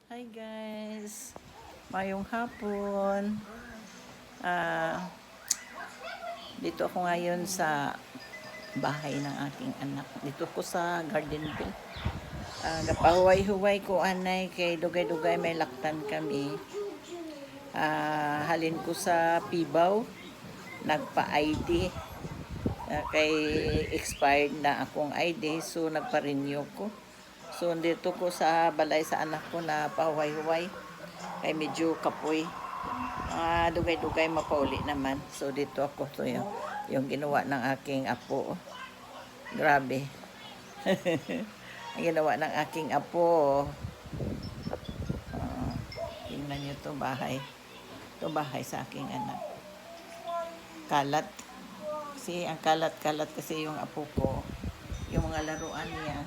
Hi guys! Mayong hapon. Dito ako ngayon sa bahay ng aking anak. Dito ko sa Gardenville. Napahuway-huway ko anay kay dugay-dugay may laktan kami. Halin ko sa Pibaw. Nagpa-ID. Kay expired na akong ID. So nagpa-renew ko. So dito ko sa balay sa anak ko na pahuway-huway. Kay medyo kapoy. Dugay-dugay mapauli naman. So dito ako to yung ginawa ng aking apo. Grabe. Ang ginawa ng aking apo. Tingnan nyo to bahay. To bahay sa aking anak. Kalat. Kasi ang kalat-kalat kasi yung apo ko. Yung mga laruan niya.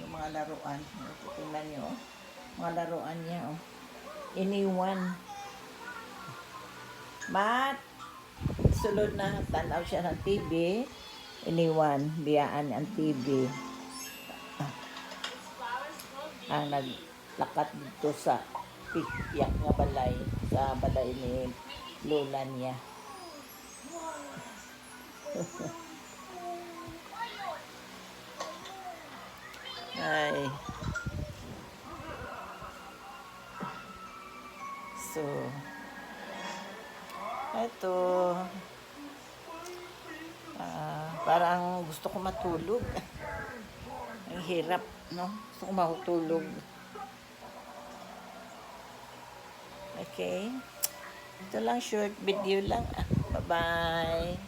Yung mga laruan. Tingnan nyo. Mga laruan niya. Iniwan. Sulod na tanaw siya ng TV. Iniwan. Biyaan ang TV. Ang naglakat dito sa piyak nga balay. Sa balay ni lola niya. Ay. So, eto. Parang gusto ko matulog. Ang hirap, no? Gusto ko matulog. Okay. Ito lang, short video lang. Bye-bye.